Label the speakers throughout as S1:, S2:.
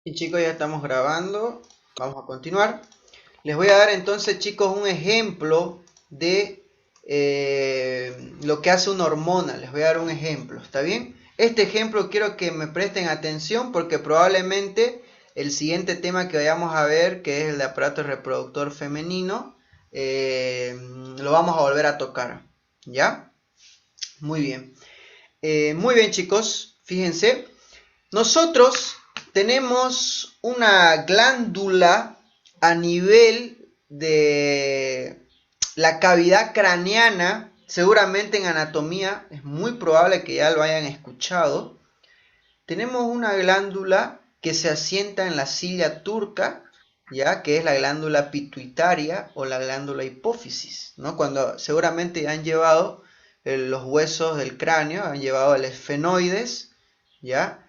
S1: Y chicos, ya estamos grabando. Vamos a continuar. Les voy a dar entonces, chicos, un ejemplo de lo que hace una hormona. Les voy a dar un ejemplo, ¿está bien? Este ejemplo quiero que me presten atención porque probablemente el siguiente tema que vayamos a ver, que es el de aparato reproductor femenino, lo vamos a volver a tocar. ¿Ya? Muy bien. Muy bien, chicos. Fíjense. Nosotros tenemos una glándula a nivel de la cavidad craneana, seguramente en anatomía, es muy probable que ya lo hayan escuchado. Tenemos una glándula que se asienta en la silla turca, ya que es la glándula pituitaria o la glándula hipófisis, ¿no? Cuando seguramente han llevado los huesos del cráneo, han llevado el esfenoides, ¿ya?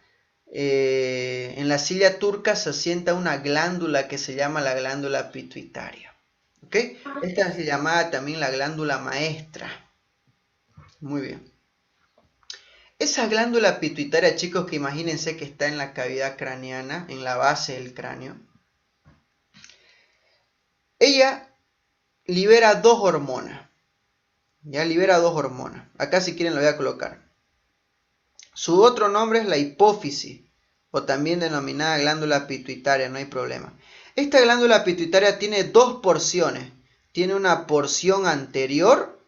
S1: En la silla turca se asienta una glándula que se llama la glándula pituitaria. ¿Ok? Esta se llama también la glándula maestra. Muy bien. Esa glándula pituitaria, chicos, que imagínense que está en la cavidad craneana, en la base del cráneo, ella libera dos hormonas. Ya libera dos hormonas. Acá si quieren lo voy a colocar. Su otro nombre es la hipófisis, o también denominada glándula pituitaria, no hay problema. Esta glándula pituitaria tiene dos porciones. Tiene una porción anterior,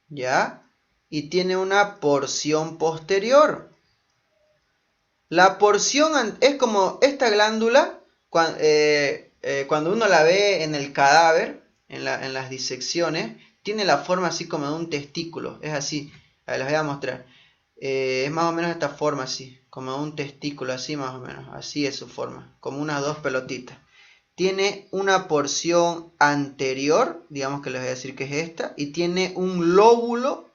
S1: ¿ya? Y tiene una porción posterior. La porción es como esta glándula, cuando uno la ve en el cadáver, en las disecciones, tiene la forma así como de un testículo. Es así, a ver, les voy a mostrar. Es más o menos esta forma así, como un testículo, así más o menos. Así es su forma, como unas dos pelotitas. Tiene una porción anterior, digamos que les voy a decir que es esta, y tiene un lóbulo,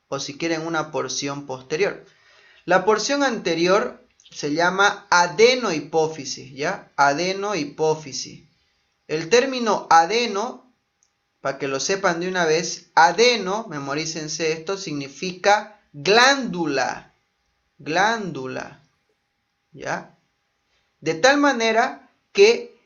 S1: o si quieren una porción posterior. La porción anterior se llama adenohipófisis, ¿ya? Adenohipófisis. El término adeno, para que lo sepan de una vez, adeno, memorícense esto, significa glándula, glándula, ¿ya? De tal manera que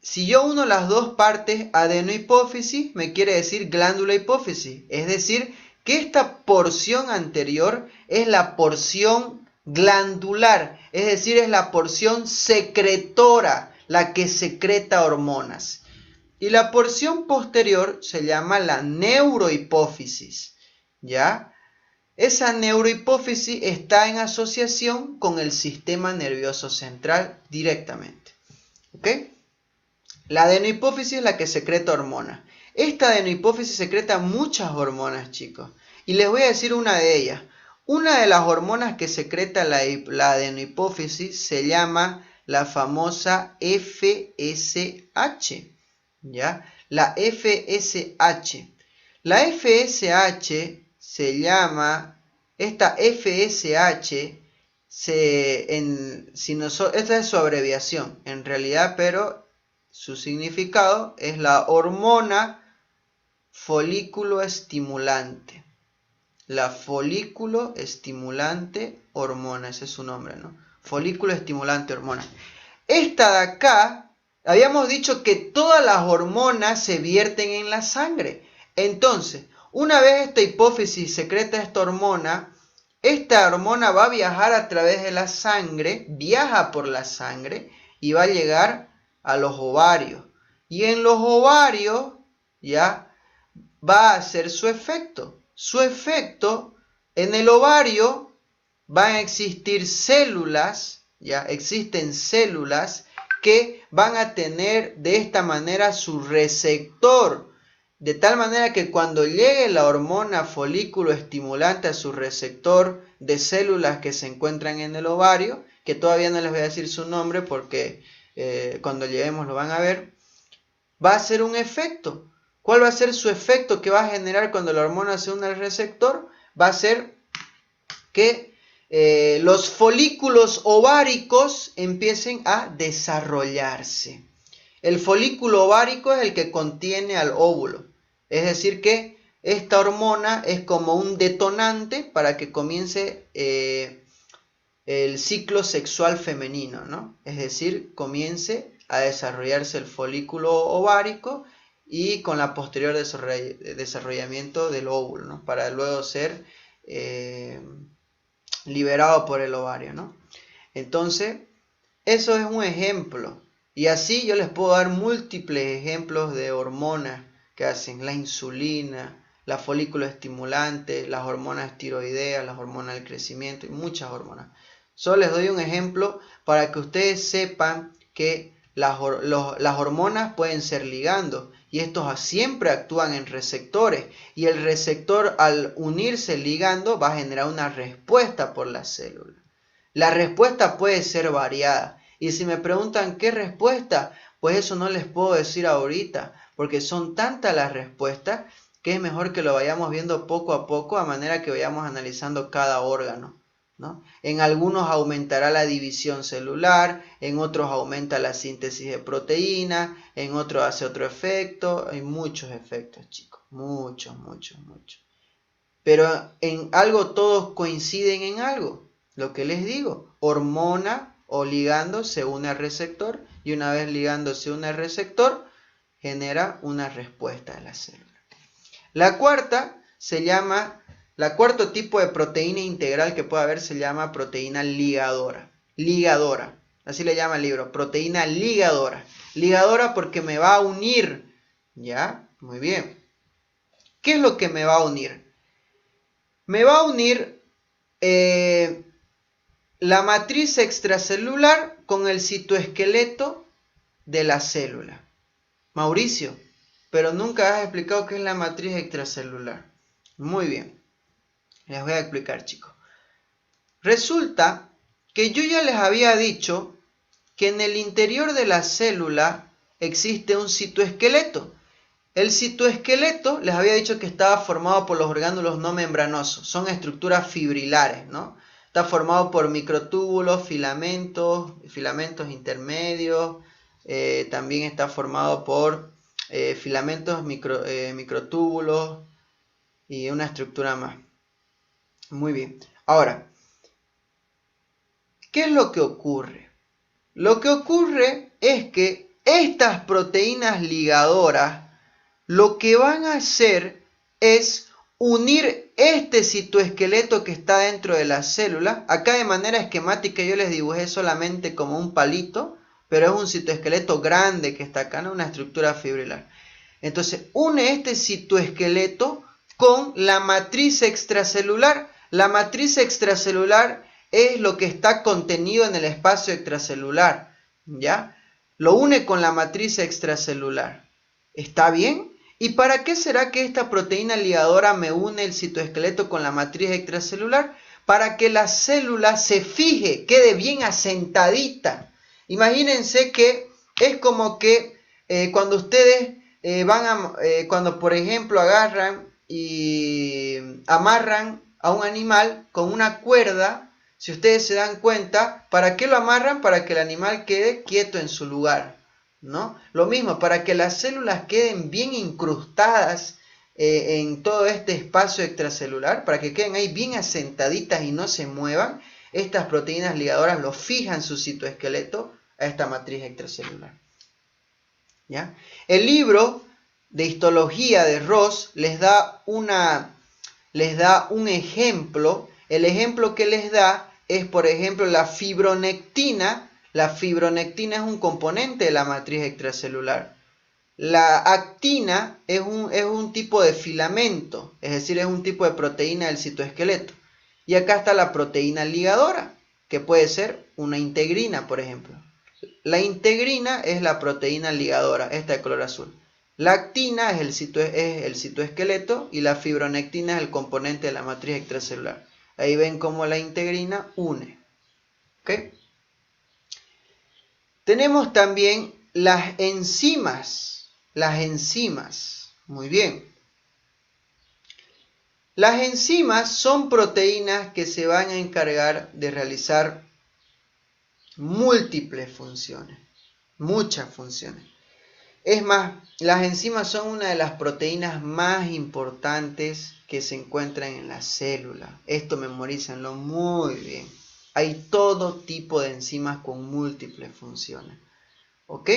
S1: si yo uno las dos partes adenohipófisis, me quiere decir glándula hipófisis. Es decir, que esta porción anterior es la porción glandular, es decir, es la porción secretora, la que secreta hormonas. Y la porción posterior se llama la neurohipófisis, ¿ya? Esa neurohipófisis está en asociación con el sistema nervioso central directamente, ¿ok? La adenohipófisis es la que secreta hormonas. Esta adenohipófisis secreta muchas hormonas, chicos. Y les voy a decir una de ellas. Una de las hormonas que secreta la adenohipófisis se llama la famosa FSH. ¿Ya? La FSH. La FSH se llama, esta FSH, esta es su abreviación en realidad, pero su significado es la hormona folículo estimulante. La folículo estimulante hormona, ese es su nombre, ¿no? Folículo estimulante hormona. Esta de acá, habíamos dicho que todas las hormonas se vierten en la sangre. Entonces, una vez esta hipófisis secreta esta hormona va a viajar a través de la sangre, viaja por la sangre y va a llegar a los ovarios. Y en los ovarios, ya, va a hacer su efecto. Su efecto, en el ovario van a existir células, ya existen células que van a tener de esta manera su receptor, de tal manera que cuando llegue la hormona folículo estimulante a su receptor de células que se encuentran en el ovario, que todavía no les voy a decir su nombre porque cuando lleguemos lo van a ver, va a hacer un efecto. ¿Cuál va a ser su efecto que va a generar cuando la hormona se une al receptor? Va a ser que los folículos ováricos empiecen a desarrollarse. El folículo ovárico es el que contiene al óvulo. Es decir que esta hormona es como un detonante para que comience el ciclo sexual femenino, ¿no? Es decir, comience a desarrollarse el folículo ovárico y con la posterior desarrollamiento del óvulo, ¿no? Para luego ser liberado por el ovario, ¿no? Entonces, eso es un ejemplo. Y así yo les puedo dar múltiples ejemplos de hormonas que hacen la insulina, la folículo estimulante, las hormonas tiroideas, las hormonas del crecimiento y muchas hormonas. Solo les doy un ejemplo para que ustedes sepan que las hormonas pueden ser ligandos y estos siempre actúan en receptores y el receptor al unirse ligando va a generar una respuesta por la célula. La respuesta puede ser variada y si me preguntan qué respuesta, pues eso no les puedo decir ahorita porque son tantas las respuestas que es mejor que lo vayamos viendo poco a poco a manera que vayamos analizando cada órgano, ¿no? En algunos aumentará la división celular, en otros aumenta la síntesis de proteínas, en otros hace otro efecto. Hay muchos efectos, chicos, muchos. Pero en algo todos coinciden en algo. Lo que les digo, hormona o ligando se une al receptor y una vez ligando se une al receptor, genera una respuesta de la célula. La cuarta se llama, la cuarto tipo de proteína integral que puede haber se llama proteína ligadora. Ligadora, así le llama el libro, proteína ligadora. Ligadora porque me va a unir, ¿ya? Muy bien. ¿Qué es lo que me va a unir? Me va a unir la matriz extracelular con el citoesqueleto de la célula. Mauricio, pero nunca has explicado qué es la matriz extracelular. Muy bien, les voy a explicar, chicos. Resulta que yo ya les había dicho que en el interior de la célula existe un citoesqueleto. El citoesqueleto les había dicho que estaba formado por los orgánulos no membranosos. Son estructuras fibrilares, ¿no? Está formado por microtúbulos, filamentos intermedios. También está formado por filamentos, microtúbulos y una estructura más. Muy bien. Ahora, ¿qué es lo que ocurre? Lo que ocurre es que estas proteínas ligadoras lo que van a hacer es unir este citoesqueleto que está dentro de la célula. Acá de manera esquemática yo les dibujé solamente como un palito, pero es un citoesqueleto grande que está acá, ¿no? Una estructura fibrilar. Entonces une este citoesqueleto con la matriz extracelular. La matriz extracelular es lo que está contenido en el espacio extracelular, ¿ya? Lo une con la matriz extracelular. ¿Está bien? ¿Y para qué será que esta proteína ligadora me une el citoesqueleto con la matriz extracelular? Para que la célula se fije, quede bien asentadita. Imagínense que es como que cuando ustedes cuando por ejemplo agarran y amarran a un animal con una cuerda, si ustedes se dan cuenta, ¿para qué lo amarran? Para que el animal quede quieto en su lugar, ¿no? Lo mismo, para que las células queden bien incrustadas en todo este espacio extracelular, para que queden ahí bien asentaditas y no se muevan, estas proteínas ligadoras lo fijan su citoesqueleto a esta matriz extracelular, ¿ya? El libro de histología de Ross les da un ejemplo. El ejemplo que les da es, por ejemplo, la fibronectina. La fibronectina es un componente de la matriz extracelular. La actina es un tipo de filamento, es decir, es un tipo de proteína del citoesqueleto. Y acá está la proteína ligadora, que puede ser una integrina, por ejemplo. La integrina es la proteína ligadora, esta de color azul. La actina es el citoesqueleto y la fibronectina es el componente de la matriz extracelular. Ahí ven cómo la integrina une. ¿Okay? Tenemos también las enzimas. Las enzimas. Muy bien. Las enzimas son proteínas que se van a encargar de realizar múltiples funciones. Muchas funciones. Es más, las enzimas son una de las proteínas más importantes que se encuentran en la célula. Esto memorícenlo muy bien. Hay todo tipo de enzimas con múltiples funciones. ¿Ok?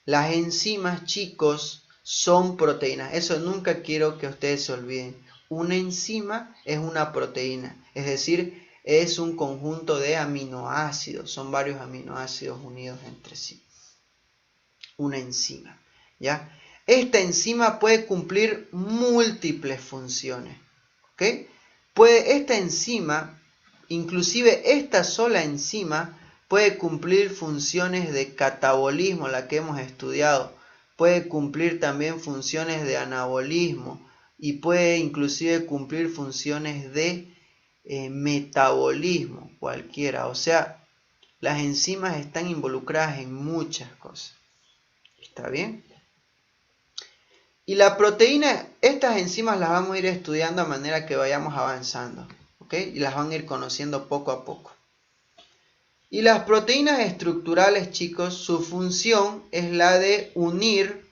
S1: Las enzimas, chicos, son proteínas. Eso nunca quiero que ustedes se olviden. Una enzima es una proteína. Es decir, es un conjunto de aminoácidos. Son varios aminoácidos unidos entre sí. Una enzima. ¿Ya? Esta enzima puede cumplir múltiples funciones. ¿Ok? Esta enzima, inclusive esta sola enzima, puede cumplir funciones de catabolismo, la que hemos estudiado. Puede cumplir también funciones de anabolismo y puede inclusive cumplir funciones de metabolismo, cualquiera. O sea, las enzimas están involucradas en muchas cosas. ¿Está bien? Y la proteína, estas enzimas las vamos a ir estudiando a manera que vayamos avanzando. ¿Ok? Y las van a ir conociendo poco a poco. Y las proteínas estructurales, chicos, su función es la de unir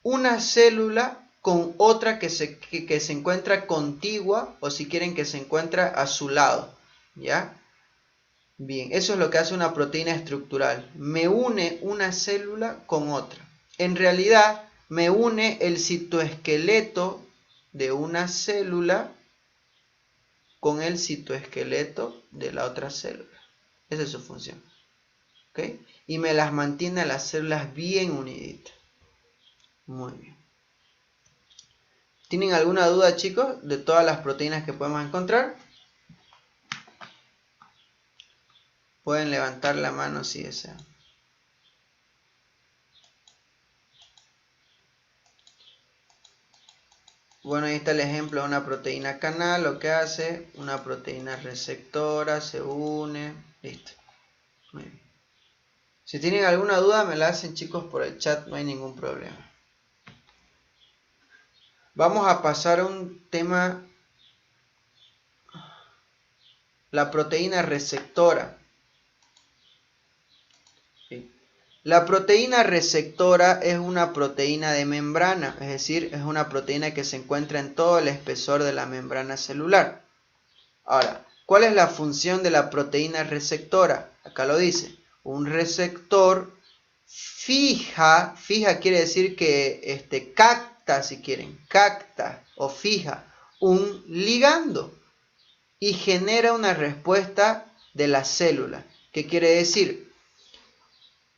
S1: una célula con otra que se encuentra contigua, o si quieren que se encuentra a su lado. ¿Ya? Bien, eso es lo que hace una proteína estructural. Me une una célula con otra. En realidad, me une el citoesqueleto de una célula con el citoesqueleto de la otra célula. Esa es su función. ¿Ok? Y me las mantiene a las células bien uniditas. Muy bien. ¿Tienen alguna duda, chicos, de todas las proteínas que podemos encontrar? Pueden levantar la mano si desean. Bueno, ahí está el ejemplo de una proteína canal. Lo que hace, una proteína receptora, se une. Listo. Muy bien. Si tienen alguna duda, me la hacen, chicos, por el chat. No hay ningún problema. Vamos a pasar a un tema. La proteína receptora. ¿Sí? La proteína receptora es una proteína de membrana, es decir, es una proteína que se encuentra en todo el espesor de la membrana celular. Ahora, ¿cuál es la función de la proteína receptora? Acá lo dice, un receptor fija quiere decir que capta, si quieren, capta o fija un ligando y genera una respuesta de la célula. ¿Qué quiere decir?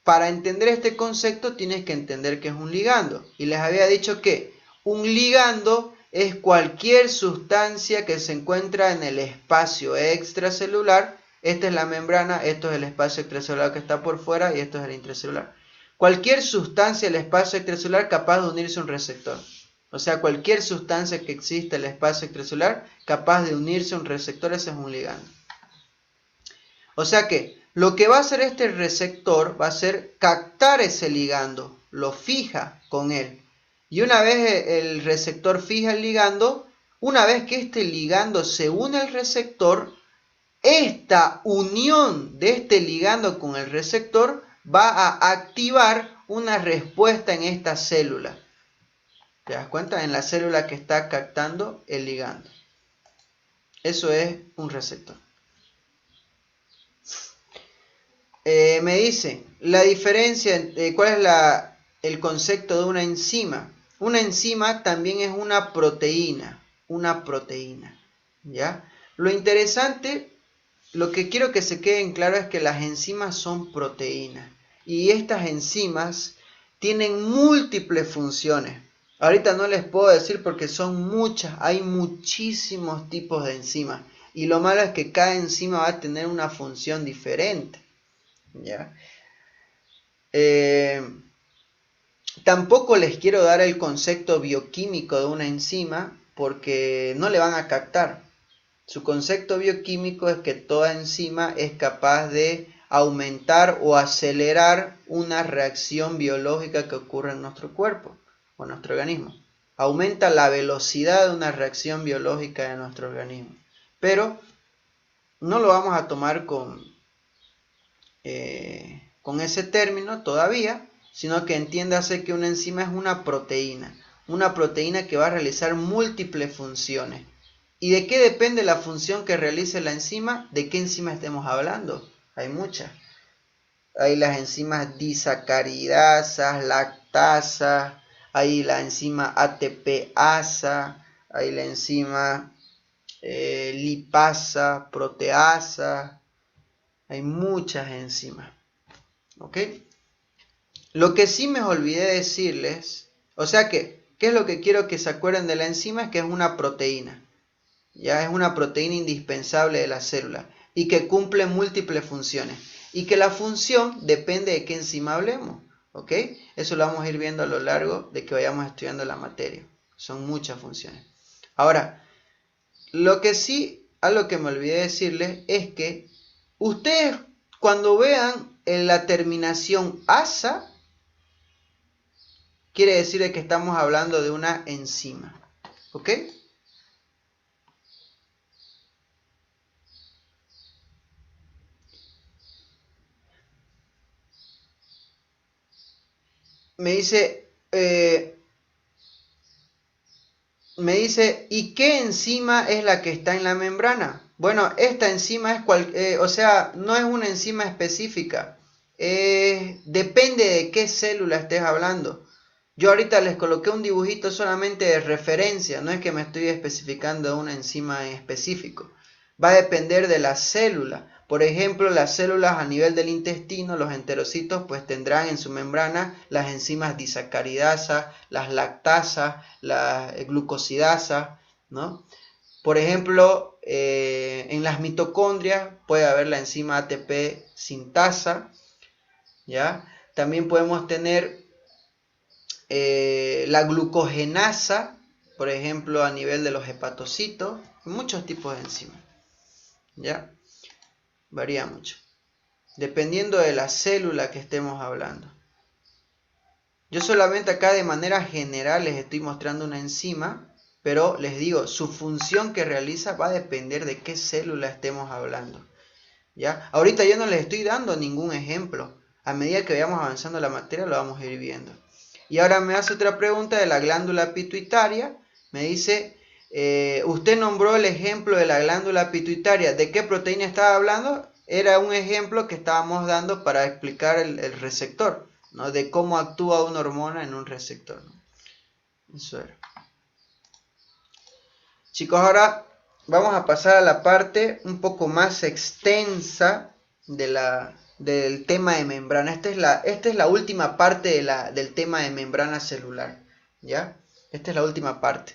S1: Para entender este concepto tienes que entender que es un ligando. Y les había dicho que un ligando es cualquier sustancia que se encuentra en el espacio extracelular. Esta es la membrana, esto es el espacio extracelular que está por fuera y esto es el intracelular. Cualquier sustancia del espacio extracelular capaz de unirse a un receptor. O sea, cualquier sustancia que exista en el espacio extracelular capaz de unirse a un receptor, ese es un ligando. O sea que lo que va a hacer este receptor va a ser captar ese ligando, lo fija con él. Y una vez el receptor fija el ligando, una vez que este ligando se une al receptor, esta unión de este ligando con el receptor va a activar una respuesta en esta célula. ¿Te das cuenta? En la célula que está captando el ligando. Eso es un receptor. Me dice, la diferencia, ¿cuál es el concepto de una enzima? Una enzima también es una proteína, ¿ya? Lo interesante, lo que quiero que se quede en claro es que las enzimas son proteínas y estas enzimas tienen múltiples funciones. Ahorita no les puedo decir porque son muchas, hay muchísimos tipos de enzimas y lo malo es que cada enzima va a tener una función diferente. ¿Ya? Tampoco les quiero dar el concepto bioquímico de una enzima porque no le van a captar. Su concepto bioquímico es que toda enzima es capaz de aumentar o acelerar una reacción biológica que ocurre en nuestro cuerpo o en nuestro organismo. Aumenta la velocidad de una reacción biológica de nuestro organismo. Pero no lo vamos a tomar con ese término todavía, sino que entiéndase que una enzima es una proteína que va a realizar múltiples funciones. ¿Y de qué depende la función que realice la enzima? ¿De qué enzima estemos hablando? Hay muchas. Hay las enzimas disacaridasas, lactasa, hay la enzima ATPasa, hay la enzima lipasa, proteasa, hay muchas enzimas. ¿Ok? Lo que sí me olvidé decirles, o sea que, ¿qué es lo que quiero que se acuerden de la enzima? Es que es una proteína. Ya es una proteína indispensable de la célula y que cumple múltiples funciones. Y que la función depende de qué enzima hablemos. ¿Ok? Eso lo vamos a ir viendo a lo largo de que vayamos estudiando la materia. Son muchas funciones. Ahora, algo que me olvidé decirles es que ustedes cuando vean en la terminación asa, quiere decir que estamos hablando de una enzima. ¿Ok? Me dice, ¿y qué enzima es la que está en la membrana? Bueno, esta enzima es o sea, no es una enzima específica. Depende de qué célula estés hablando. Yo ahorita les coloqué un dibujito solamente de referencia, no es que me estoy especificando una enzima en específico. Va a depender de la célula. Por ejemplo, las células a nivel del intestino, los enterocitos, pues tendrán en su membrana las enzimas disacaridasas, las lactasas, las glucosidasas, ¿no? Por ejemplo, en las mitocondrias puede haber la enzima ATP sintasa, ¿ya? También podemos tener la glucogenasa, por ejemplo, a nivel de los hepatocitos, muchos tipos de enzimas, ¿ya? Varía mucho, dependiendo de la célula que estemos hablando. Yo solamente acá de manera general les estoy mostrando una enzima, pero les digo, su función que realiza va a depender de qué célula estemos hablando, ¿ya? Ahorita yo no les estoy dando ningún ejemplo. A medida que vayamos avanzando la materia lo vamos a ir viendo. Y ahora me hace otra pregunta de la glándula pituitaria. Me dice, usted nombró el ejemplo de la glándula pituitaria. ¿De qué proteína estaba hablando? Era un ejemplo que estábamos dando para explicar el receptor, ¿no? De cómo actúa una hormona en un receptor, ¿no? Eso era. Chicos, ahora vamos a pasar a la parte un poco más extensa del tema de membrana. Esta es la última parte del tema de membrana celular, ¿ya? Esta es la última parte.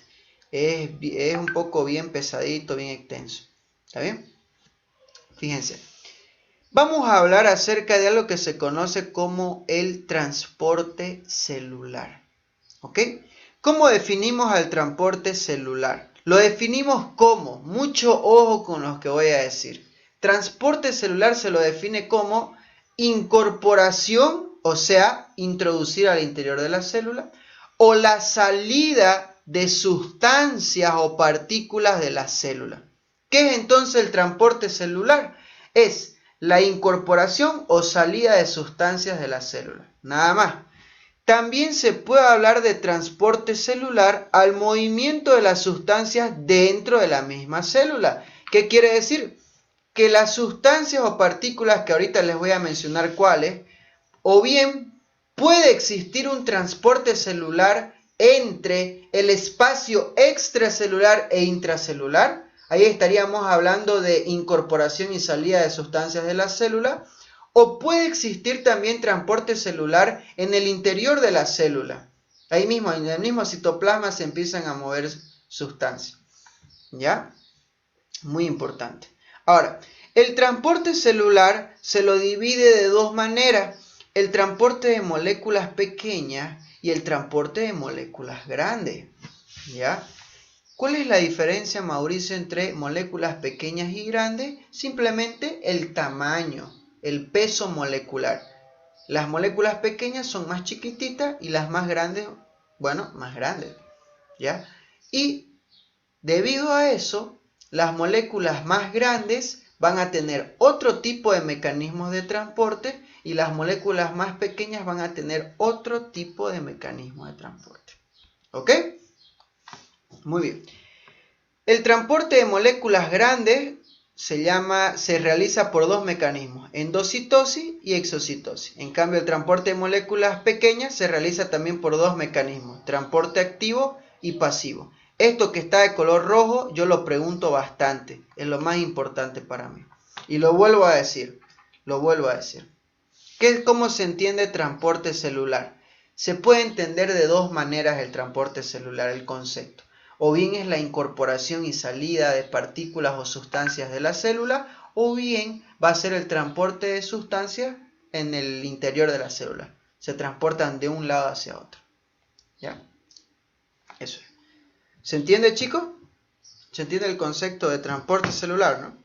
S1: Es un poco bien pesadito, bien extenso. ¿Está bien? Fíjense. Vamos a hablar acerca de algo que se conoce como el transporte celular. ¿Ok? ¿Cómo definimos al transporte celular? Lo definimos como, mucho ojo con lo que voy a decir. Transporte celular se lo define como incorporación, o sea, introducir al interior de la célula, o la salida de sustancias o partículas de la célula. ¿Qué es entonces el transporte celular? Es la incorporación o salida de sustancias de la célula. Nada más. También se puede hablar de transporte celular al movimiento de las sustancias dentro de la misma célula. ¿Qué quiere decir? Que las sustancias o partículas que ahorita les voy a mencionar cuáles, o bien puede existir un transporte celular entre el espacio extracelular e intracelular. Ahí estaríamos hablando de incorporación y salida de sustancias de la célula. O puede existir también transporte celular en el interior de la célula. Ahí mismo, en el mismo citoplasma se empiezan a mover sustancias. ¿Ya? Muy importante. Ahora, el transporte celular se lo divide de dos maneras. El transporte de moléculas pequeñas y el transporte de moléculas grandes. ¿Ya? ¿Cuál es la diferencia, Mauricio, entre moléculas pequeñas y grandes? Simplemente el tamaño, el peso molecular. Las moléculas pequeñas son más chiquititas y las más grandes, bueno, más grandes, ¿ya? Y debido a eso, las moléculas más grandes van a tener otro tipo de mecanismos de transporte y las moléculas más pequeñas van a tener otro tipo de mecanismo de transporte. ¿Ok? Muy bien. El transporte de moléculas grandes se realiza por dos mecanismos, endocitosis y exocitosis. En cambio, el transporte de moléculas pequeñas se realiza también por dos mecanismos, transporte activo y pasivo. Esto que está de color rojo, yo lo pregunto bastante, es lo más importante para mí. Y lo vuelvo a decir. ¿Cómo se entiende transporte celular? Se puede entender de dos maneras el transporte celular, el concepto. O bien es la incorporación y salida de partículas o sustancias de la célula, o bien va a ser el transporte de sustancias en el interior de la célula. Se transportan de un lado hacia otro. ¿Ya? Eso es. ¿Se entiende, chicos? ¿Se entiende el concepto de transporte celular, no?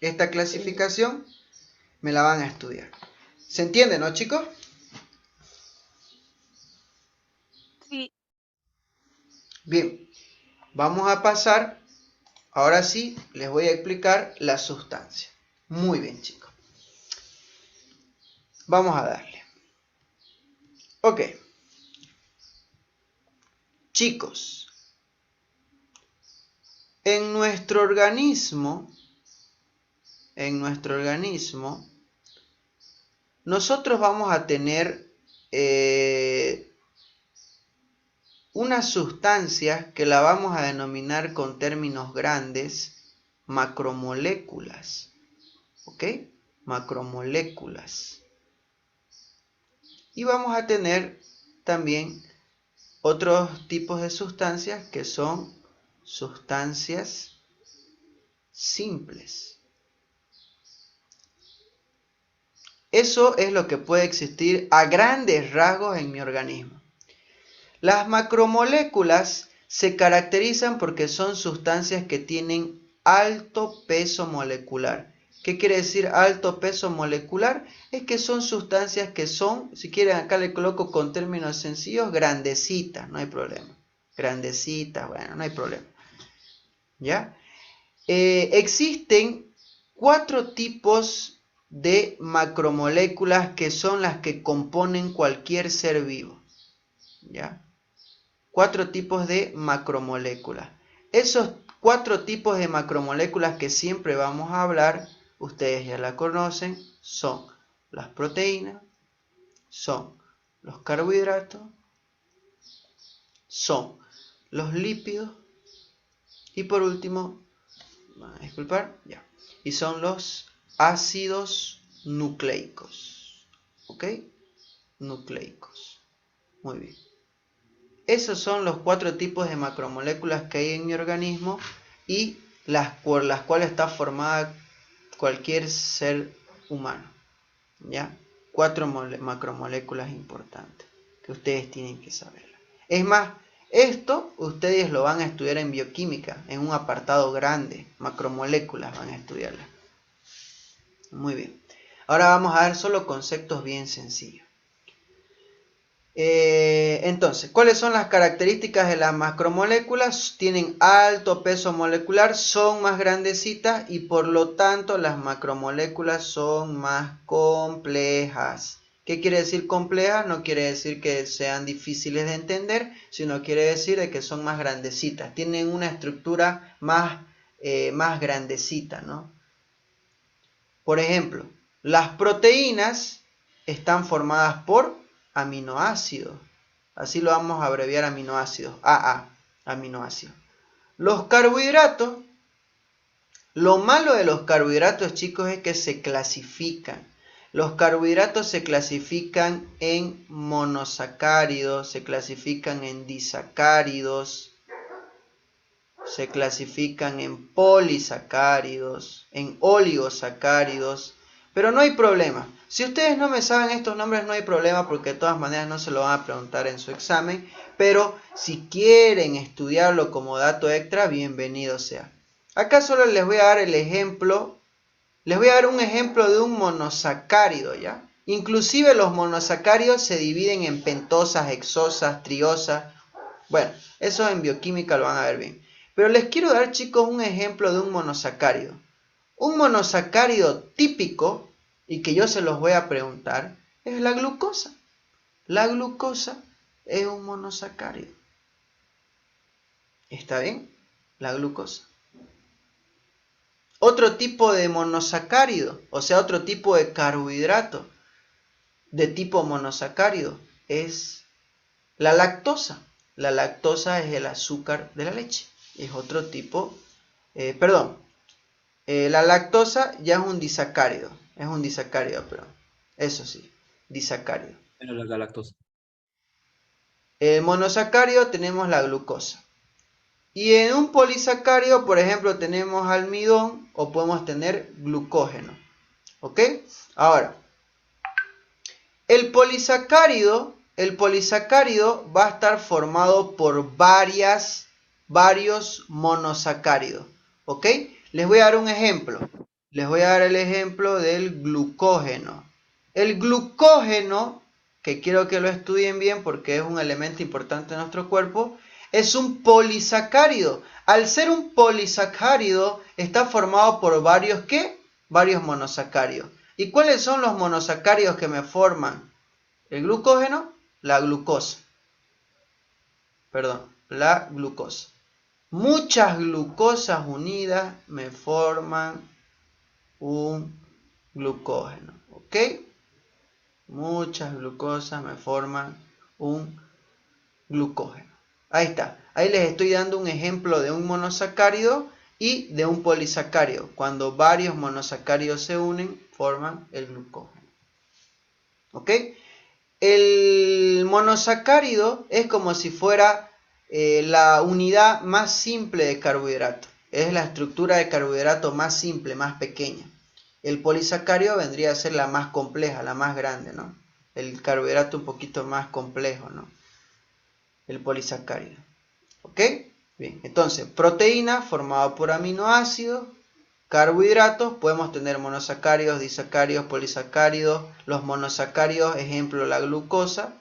S1: Esta clasificación me la van a estudiar. ¿Se entiende, no, chicos?
S2: Sí.
S1: Bien, vamos a pasar, ahora sí, les voy a explicar la sustancia. Muy bien, chicos. Vamos a darle. Ok. Chicos, en nuestro organismo, nosotros vamos a tener unas sustancias que la vamos a denominar con términos grandes macromoléculas. ¿Ok? Macromoléculas. Y vamos a tener también otros tipos de sustancias que son sustancias simples. Eso es lo que puede existir a grandes rasgos en mi organismo. Las macromoléculas se caracterizan porque son sustancias que tienen alto peso molecular. ¿Qué quiere decir alto peso molecular? Es que son sustancias que son, si quieren acá le coloco con términos sencillos, grandecitas, no hay problema. Grandecitas, bueno, no hay problema. ¿Ya? Existen 4 tipos de macromoléculas que son las que componen cualquier ser vivo. ¿Ya? 4 tipos de macromoléculas. Esos 4 tipos de macromoléculas que siempre vamos a hablar, ustedes ya la conocen, son las proteínas, son los carbohidratos, son los lípidos y por último, disculpar, ya, y son los ácidos nucleicos. ¿Ok? Nucleicos. Muy bien. Esos son los 4 tipos de macromoléculas que hay en mi organismo y por las cuales está formada cualquier ser humano. ¿Ya? 4 macromoléculas importantes que ustedes tienen que saber. Es más, esto ustedes lo van a estudiar en bioquímica, en un apartado grande. Macromoléculas van a estudiarlas. Muy bien. Ahora vamos a ver solo conceptos bien sencillos. Entonces, ¿cuáles son las características de las macromoléculas? Tienen alto peso molecular, son más grandecitas y por lo tanto las macromoléculas son más complejas. ¿Qué quiere decir complejas? No quiere decir que sean difíciles de entender, sino quiere decir de que son más grandecitas. Tienen una estructura más grandecita, ¿no? Por ejemplo, las proteínas están formadas por aminoácidos. Así lo vamos a abreviar aminoácidos. AA, aminoácidos. Los carbohidratos, lo malo de los carbohidratos, chicos, es que se clasifican. Los carbohidratos se clasifican en monosacáridos, se clasifican en disacáridos, se clasifican en polisacáridos, en oligosacáridos, pero no hay problema. Si ustedes no me saben estos nombres, no hay problema porque de todas maneras no se lo van a preguntar en su examen, pero si quieren estudiarlo como dato extra, bienvenido sea. Acá solo les voy a dar el ejemplo, les voy a dar un ejemplo de un monosacárido, ¿ya? Inclusive los monosacáridos se dividen en pentosas, hexosas, triosas. Bueno, eso en bioquímica lo van a ver bien. Pero les quiero dar, chicos, un ejemplo de un monosacárido. Un monosacárido típico, y que yo se los voy a preguntar, es la glucosa. La glucosa es un monosacárido. ¿Está bien? La glucosa. Otro tipo de monosacárido, o sea, otro tipo de carbohidrato de tipo monosacárido es la lactosa. La lactosa es el azúcar de la leche. Es otro tipo, la lactosa ya es un disacárido. Es un disacárido, pero eso sí, disacárido.
S3: Bueno, la galactosa.
S1: El monosacárido tenemos la glucosa. Y en un polisacárido, por ejemplo, tenemos almidón o podemos tener glucógeno. ¿Ok? Ahora, el polisacárido va a estar formado por varios monosacáridos. ¿Ok? Les voy a dar un ejemplo. Les voy a dar el ejemplo del glucógeno. El glucógeno, que quiero que lo estudien bien porque es un elemento importante en nuestro cuerpo, es un polisacárido. Al ser un polisacárido, está formado por varios, ¿qué? Varios monosacáridos. ¿Y cuáles son los monosacáridos que me forman el glucógeno? La glucosa. Perdón, la glucosa. Muchas glucosas unidas me forman un glucógeno. ¿Ok? Muchas glucosas me forman un glucógeno. Ahí está. Ahí les estoy dando un ejemplo de un monosacárido y de un polisacárido. Cuando varios monosacáridos se unen, forman el glucógeno. ¿Ok? El monosacárido es como si fuera la unidad más simple de carbohidrato. Es la estructura de carbohidrato más simple, más pequeña. El polisacárido vendría a ser la más compleja, la más grande, ¿no? El carbohidrato un poquito más complejo, ¿no? El polisacárido. ¿Ok? Bien, entonces, proteína formada por aminoácidos, carbohidratos, podemos tener monosacáridos, disacáridos, polisacáridos. Los monosacáridos, ejemplo, la glucosa.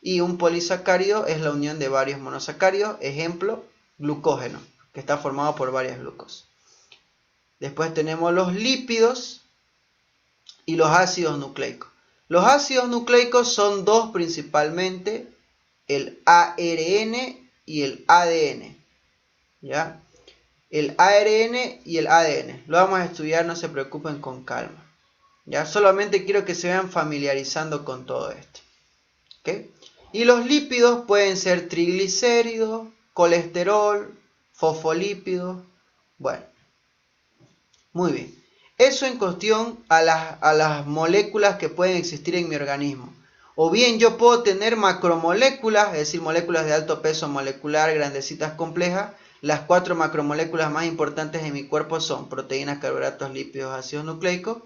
S1: Y un polisacárido es la unión de varios monosacáridos, ejemplo, glucógeno, que está formado por varias glucosas. Después tenemos los lípidos y los ácidos nucleicos. Los ácidos nucleicos son dos principalmente, el ARN y el ADN. ¿Ya? El ARN y el ADN. Lo vamos a estudiar, no se preocupen, con calma. ¿Ya? Solamente quiero que se vayan familiarizando con todo esto. ¿Okay? Y los lípidos pueden ser triglicéridos, colesterol, fosfolípidos. Bueno, muy bien. Eso en cuestión a las moléculas que pueden existir en mi organismo. O bien yo puedo tener macromoléculas, es decir, moléculas de alto peso molecular, grandecitas, complejas. Las 4 macromoléculas más importantes en mi cuerpo son proteínas, carbohidratos, lípidos, ácidos nucleicos.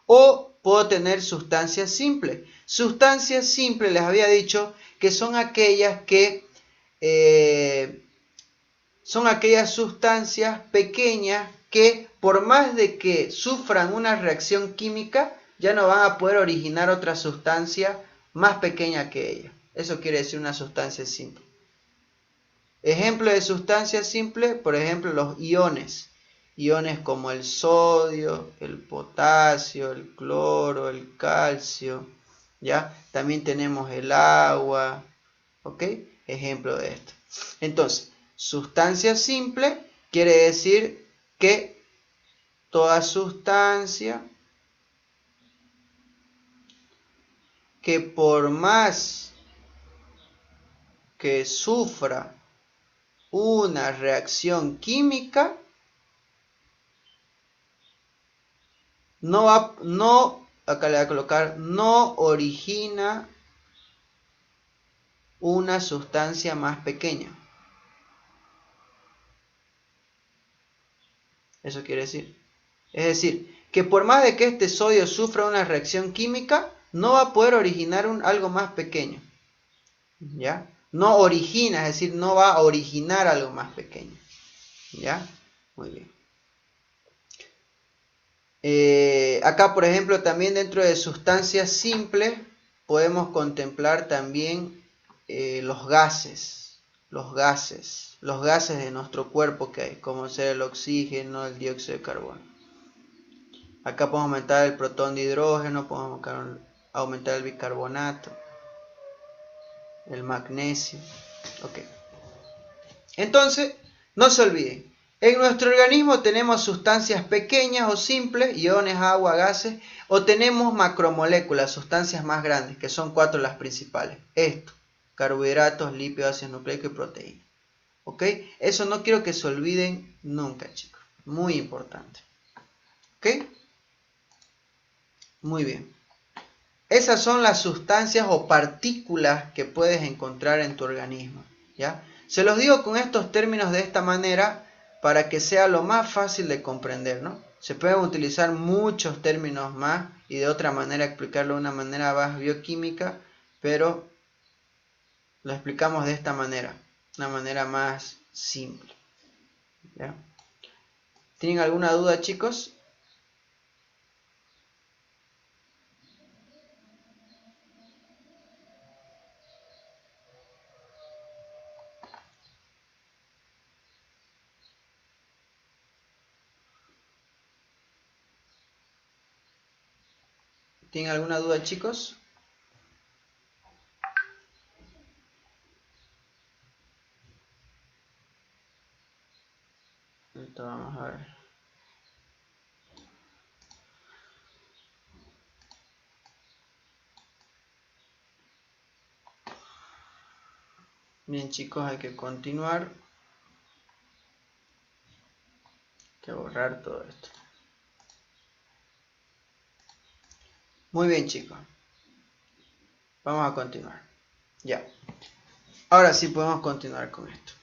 S1: O puedo tener sustancias simples. Sustancias simples, les había dicho, que son aquellas son aquellas sustancias pequeñas que por más de que sufran una reacción química, ya no van a poder originar otra sustancia más pequeña que ella. Eso quiere decir una sustancia simple. Ejemplo de sustancias simples, por ejemplo, los iones. Iones como el sodio, el potasio, el cloro, el calcio. ¿Ya? También tenemos el agua. ¿Ok? Ejemplo de esto. Entonces, sustancia simple quiere decir que toda sustancia que por más que sufra una reacción química, acá le voy a colocar, no origina una sustancia más pequeña. Eso quiere decir. Es decir, que por más de que este sodio sufra una reacción química, no va a poder originar algo más pequeño. ¿Ya? No origina, es decir, no va a originar algo más pequeño. ¿Ya? Muy bien. Acá, por ejemplo, también dentro de sustancias simples podemos contemplar también los gases. Los gases de nuestro cuerpo que hay, como ser el oxígeno, el dióxido de carbono. Acá podemos aumentar el protón de hidrógeno, podemos aumentar el bicarbonato, el magnesio. Ok. Entonces, No se olviden, en nuestro organismo tenemos sustancias pequeñas o simples, iones, agua, gases, o tenemos macromoléculas, sustancias más grandes, que son 4 las principales. Esto, carbohidratos, lípidos, ácidos nucleicos y proteínas. ¿Ok? Eso no quiero que se olviden nunca, chicos. Muy importante. ¿Ok? Muy bien. Esas son las sustancias o partículas que puedes encontrar en tu organismo. ¿Ya? Se los digo con estos términos de esta manera para que sea lo más fácil de comprender, ¿no? Se pueden utilizar muchos términos más y de otra manera explicarlo de una manera más bioquímica, pero lo explicamos de esta manera, una manera más simple. ¿Ya? ¿Tienen alguna duda, chicos? ¿Tienen alguna duda, chicos? Ahorita vamos a ver. Bien, chicos, hay que continuar. Hay que borrar todo esto. Muy bien, chicos. Vamos a continuar. Ya. Ahora sí podemos continuar con esto.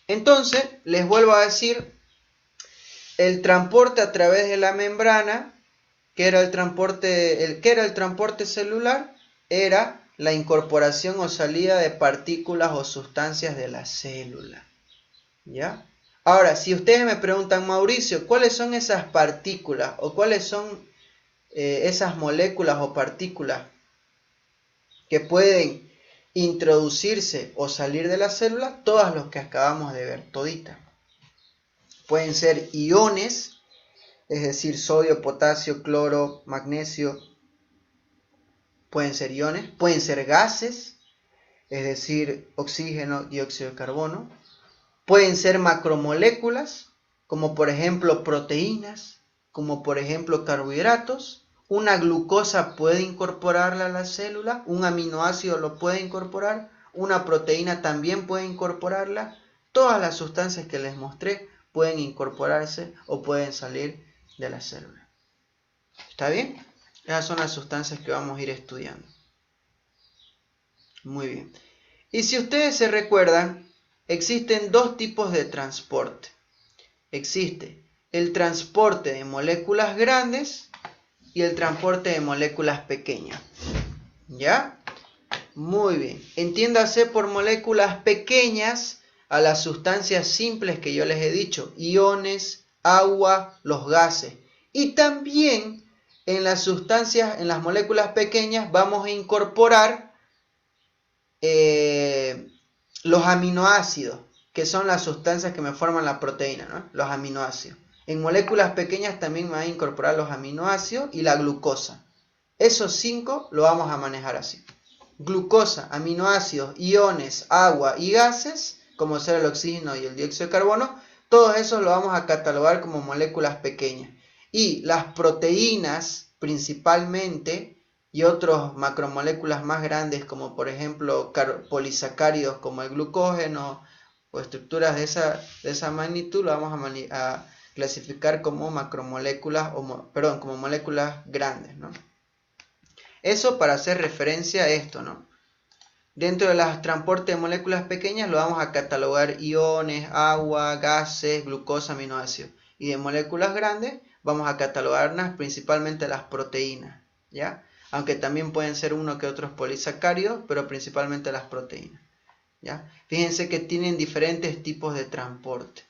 S1: Entonces, les vuelvo a decir, el transporte a través de la membrana, que era el transporte celular, era la incorporación o salida de partículas o sustancias de la célula. ¿Ya? Ahora, si ustedes me preguntan, Mauricio, ¿cuáles son esas partículas o cuáles son esas moléculas o partículas que pueden introducirse o salir de la célula? Todas las que acabamos de ver, toditas. Pueden ser iones, es decir, sodio, potasio, cloro, magnesio. Pueden ser iones, pueden ser gases, es decir, oxígeno, dióxido de carbono. Pueden ser macromoléculas, como por ejemplo proteínas, como por ejemplo carbohidratos. Una glucosa puede incorporarla a la célula, un aminoácido lo puede incorporar, una proteína también puede incorporarla. Todas las sustancias que les mostré pueden incorporarse o pueden salir de la célula. ¿Está bien? Esas son las sustancias que vamos a ir estudiando. Muy bien. Y si ustedes se recuerdan, existen dos tipos de transporte. Existe el transporte de moléculas grandes y el transporte de moléculas pequeñas. ¿Ya? Muy bien. Entiéndase por moléculas pequeñas a las sustancias simples que yo les he dicho, iones, agua, los gases. Y también en las sustancias, en las moléculas pequeñas, vamos a incorporar los aminoácidos, que son las sustancias que me forman la proteína, ¿no? Los aminoácidos. En moléculas pequeñas también me van a incorporar los aminoácidos y la glucosa. Esos 5 lo vamos a manejar así. Glucosa, aminoácidos, iones, agua y gases, como ser el oxígeno y el dióxido de carbono, todos esos lo vamos a catalogar como moléculas pequeñas. Y las proteínas, principalmente, y otras macromoléculas más grandes, como por ejemplo polisacáridos como el glucógeno, o estructuras de esa magnitud, lo vamos a clasificar como macromoléculas, como moléculas grandes, ¿no? Eso para hacer referencia a esto, ¿no? Dentro de los transportes de moléculas pequeñas lo vamos a catalogar iones, agua, gases, glucosa, aminoácidos. Y de moléculas grandes vamos a catalogarlas principalmente las proteínas, ¿ya? Aunque también pueden ser uno que otros polisacáridos, pero principalmente las proteínas, ¿ya? Fíjense que tienen diferentes tipos de transporte.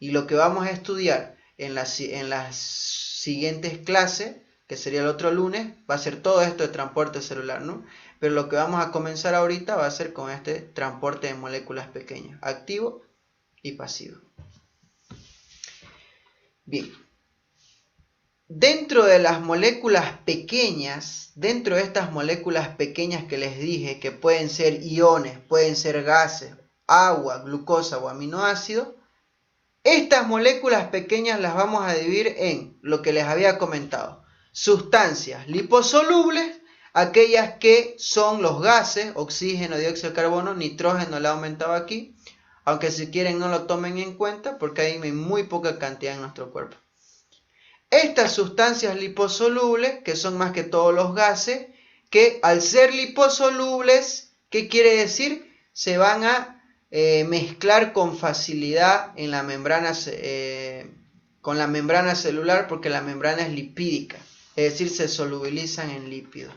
S1: Y lo que vamos a estudiar en las siguientes clases, que sería el otro lunes, va a ser todo esto de transporte celular, ¿no? Pero lo que vamos a comenzar ahorita va a ser con este transporte de moléculas pequeñas, activo y pasivo. Bien. Dentro de las moléculas pequeñas, dentro de estas moléculas pequeñas que les dije, que pueden ser iones, pueden ser gases, agua, glucosa o aminoácido, estas moléculas pequeñas las vamos a dividir en lo que les había comentado. Sustancias liposolubles, aquellas que son los gases, oxígeno, dióxido de carbono, nitrógeno le he aumentado aquí, aunque si quieren no lo tomen en cuenta porque hay muy poca cantidad en nuestro cuerpo. Estas sustancias liposolubles, que son más que todos los gases, que al ser liposolubles, ¿qué quiere decir? Se van a mezclar con facilidad en la membrana, con la membrana celular porque la membrana es lipídica, es decir, se solubilizan en lípidos.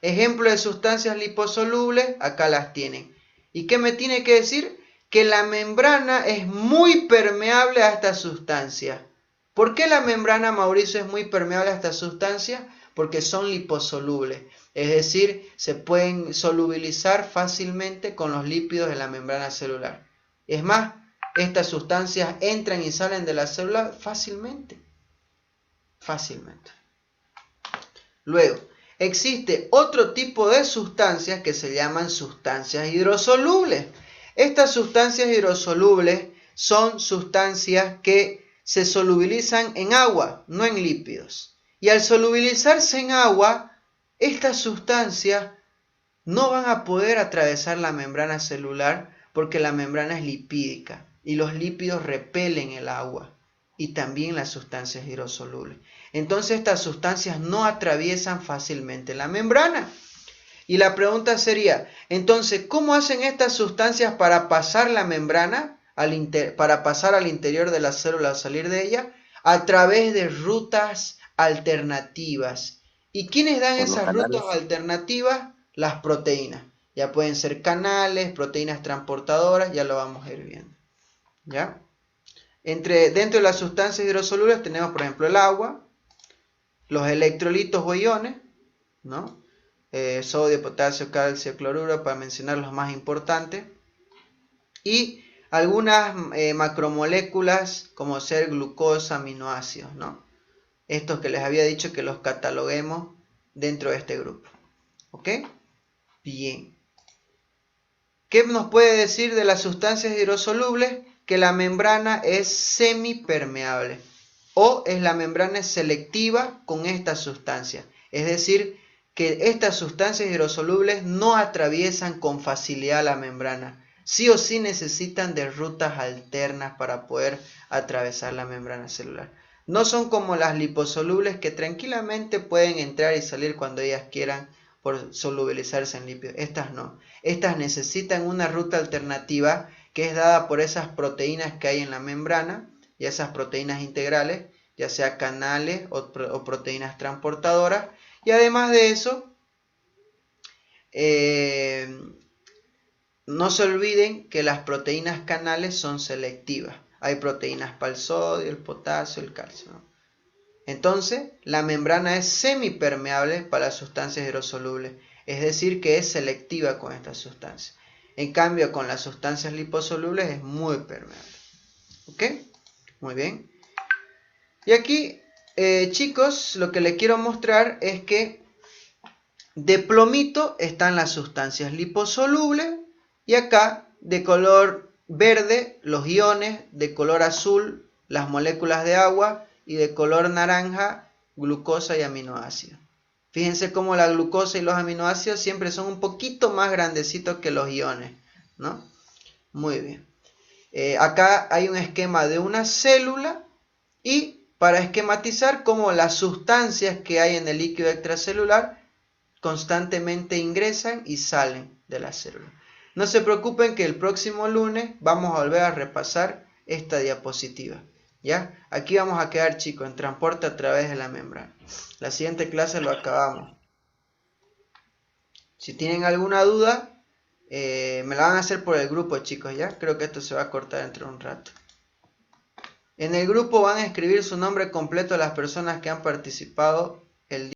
S1: Ejemplo de sustancias liposolubles, acá las tienen. ¿Y qué me tiene que decir? Que la membrana es muy permeable a esta sustancia. ¿Por qué la membrana, Mauricio, es muy permeable a esta sustancia? Porque son liposolubles, es decir, se pueden solubilizar fácilmente con los lípidos de la membrana celular. Es más, estas sustancias entran y salen de la célula fácilmente. Luego, existe otro tipo de sustancias que se llaman sustancias hidrosolubles. Estas sustancias hidrosolubles son sustancias que se solubilizan en agua, no en lípidos. Y al solubilizarse en agua, estas sustancias no van a poder atravesar la membrana celular porque la membrana es lipídica y los lípidos repelen el agua y también las sustancias hidrosolubles. Entonces estas sustancias no atraviesan fácilmente la membrana. Y la pregunta sería, entonces, ¿cómo hacen estas sustancias para pasar la membrana, para pasar al interior de la célula o salir de ella? A través de rutas alternativas. ¿Y quiénes dan esas rutas alternativas? Las proteínas. Ya pueden ser canales, proteínas transportadoras, ya lo vamos a ir viendo. ¿Ya? Dentro de las sustancias hidrosolubles tenemos, por ejemplo, el agua, los electrolitos o iones, ¿no? Sodio, potasio, calcio, cloruro, para mencionar los más importantes. Y algunas macromoléculas, como ser glucosa, aminoácidos, ¿no? Estos que les había dicho que los cataloguemos dentro de este grupo. ¿Ok? Bien. ¿Qué nos puede decir de las sustancias hidrosolubles? Que la membrana es semipermeable o la membrana es selectiva con esta sustancia. Es decir, que estas sustancias hidrosolubles no atraviesan con facilidad la membrana. Sí o sí necesitan de rutas alternas para poder atravesar la membrana celular. No son como las liposolubles que tranquilamente pueden entrar y salir cuando ellas quieran por solubilizarse en lípidos. Estas no. Estas necesitan una ruta alternativa que es dada por esas proteínas que hay en la membrana y esas proteínas integrales, ya sea canales o proteínas transportadoras. Y además de eso, no se olviden que las proteínas canales son selectivas. Hay proteínas para el sodio, el potasio, el calcio, ¿no? Entonces, la membrana es semipermeable para las sustancias hidrosolubles, es decir, que es selectiva con estas sustancias. En cambio, con las sustancias liposolubles es muy permeable. ¿Ok? Muy bien. Y aquí, chicos, lo que les quiero mostrar es que de plomito están las sustancias liposolubles y acá de color verde los iones, de color azul las moléculas de agua y de color naranja glucosa y aminoácidos. Fíjense cómo la glucosa y los aminoácidos siempre son un poquito más grandecitos que los iones, ¿no? Muy bien. Acá hay un esquema de una célula y para esquematizar cómo las sustancias que hay en el líquido extracelular constantemente ingresan y salen de la célula. No se preocupen que el próximo lunes vamos a volver a repasar esta diapositiva. ¿Ya? Aquí vamos a quedar, chicos, en transporte a través de la membrana. La siguiente clase lo acabamos. Si tienen alguna duda, me la van a hacer por el grupo, chicos, ¿ya? Creo que esto se va a cortar dentro de un rato. En el grupo van a escribir su nombre completo a las personas que han participado el día.